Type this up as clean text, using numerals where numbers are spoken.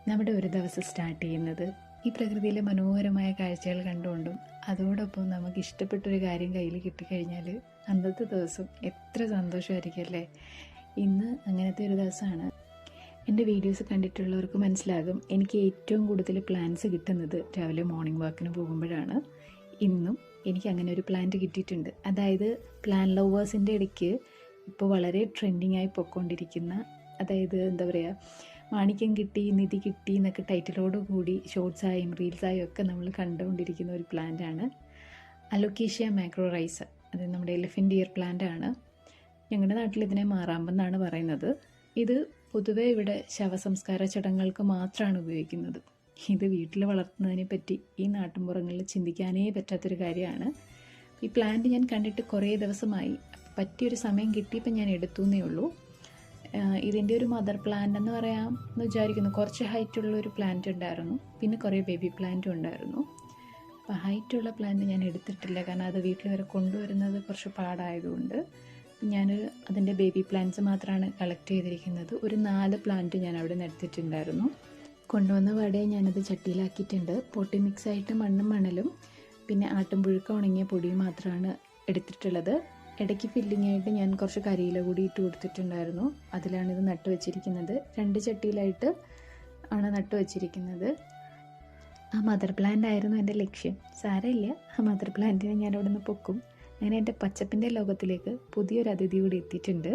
നമ്മുടെ ഒരു ദിവസം സ്റ്റാർട്ട് ചെയ്യുന്നത് ഈ പ്രകൃതിയിലെ മനോഹരമായ കാഴ്ചകൾ കണ്ടുകൊണ്ടും അതോടൊപ്പം നമുക്ക് ഇഷ്ടപ്പെട്ടൊരു കാര്യം കയ്യിൽ കിട്ടിക്കഴിഞ്ഞാൽ അന്നത്തെ ദിവസം എത്ര സന്തോഷമായിരിക്കും അല്ലേ. ഇന്ന് അങ്ങനത്തെ ഒരു ദിവസമാണ്. എൻ്റെ വീഡിയോസ് കണ്ടിട്ടുള്ളവർക്ക് മനസ്സിലാകും, എനിക്ക് ഏറ്റവും കൂടുതൽ പ്ലാൻസ് കിട്ടുന്നത് രാവിലെ മോർണിംഗ് വാക്കിന് പോകുമ്പോഴാണ്. ഇന്നും എനിക്ക് അങ്ങനെ ഒരു പ്ലാന്റ് കിട്ടിയിട്ടുണ്ട്. അതായത് പ്ലാൻ ലവേഴ്സിൻ്റെ ഇടയ്ക്ക് ഇപ്പോൾ വളരെ ട്രെൻഡിങ് ആയി പൊയ്ക്കൊണ്ടിരിക്കുന്ന, അതായത് എന്താ പറയുക, മാണിക്യം കിട്ടി നിധി കിട്ടി എന്നൊക്കെ ടൈറ്റിലോട് കൂടി ഷോർട്സായും റീൽസായും ഒക്കെ നമ്മൾ കണ്ടുകൊണ്ടിരിക്കുന്ന ഒരു പ്ലാന്റാണ് അലോക്കേഷ്യ മാക്രോറൈസ. അത് നമ്മുടെ എലിഫൻ്റ് ഇയർ പ്ലാന്റാണ്. ഞങ്ങളുടെ നാട്ടിൽ ഇതിനെ മാറാമ്പെന്നാണ് പറയുന്നത്. ഇത് പൊതുവെ ഇവിടെ ശവസംസ്കാര ചടങ്ങുകൾക്ക് മാത്രമാണ് ഉപയോഗിക്കുന്നത്. ഇത് വീട്ടിൽ വളർത്തുന്നതിനെ പറ്റി ഈ നാട്ടിൻപുറങ്ങളിൽ ചിന്തിക്കാനേ പറ്റാത്തൊരു കാര്യമാണ്. ഈ പ്ലാന്റ് ഞാൻ കണ്ടിട്ട് കുറേ ദിവസമായി. പറ്റിയൊരു സമയം കിട്ടിയപ്പോൾ ഞാൻ എടുത്തുവെന്നേ ഉള്ളൂ. ഇതിൻ്റെ ഒരു മദർ പ്ലാന്റ് എന്ന് പറയാം എന്ന് വിചാരിക്കുന്നു. കുറച്ച് ഹൈറ്റുള്ള ഒരു പ്ലാന്റ് ഉണ്ടായിരുന്നു, പിന്നെ കുറേ ബേബി പ്ലാന്റും ഉണ്ടായിരുന്നു. അപ്പോൾ ഹൈറ്റുള്ള പ്ലാന്റ് ഞാൻ എടുത്തിട്ടില്ല, കാരണം അത് വീട്ടിൽ വരെ കൊണ്ടുവരുന്നത് കുറച്ച് പാടായതുകൊണ്ട് ഞാൻ അതിൻ്റെ ബേബി പ്ലാന്റ്സ് മാത്രമാണ് കളക്ട് ചെയ്തിരിക്കുന്നത്. ഒരു 4 പ്ലാന്റ് ഞാൻ അവിടെ നിന്ന് എടുത്തിട്ടുണ്ടായിരുന്നു. കൊണ്ടുവന്ന പാടെ ഞാനത് ചട്ടിയിലാക്കിയിട്ടുണ്ട്. പൊട്ടി മിക്സായിട്ട് മണ്ണും മണലും പിന്നെ ആട്ടുംപുഴുക്ക ഉണങ്ങിയ പൊടിയും മാത്രമാണ് എടുത്തിട്ടുള്ളത്. ഇടയ്ക്ക് ഫില്ലിംഗ് ആയിട്ട് ഞാൻ കുറച്ച് കരിയില കൂടി ഇട്ട് കൊടുത്തിട്ടുണ്ടായിരുന്നു. അതിലാണിത് നട്ട് വെച്ചിരിക്കുന്നത്. 2 ചട്ടിയിലായിട്ട് ആണ് നട്ട് വെച്ചിരിക്കുന്നത്. ആ മദർ പ്ലാന്റ് ആയിരുന്നു എൻ്റെ ലക്ഷ്യം. സാരമില്ല, ആ മദർ പ്ലാന്റിനെ ഞാൻ അവിടെ നിന്ന് പൊക്കും. അങ്ങനെ എൻ്റെ പച്ചപ്പിൻ്റെ ലോകത്തിലേക്ക് പുതിയൊരു അതിഥി കൂടി എത്തിയിട്ടുണ്ട്.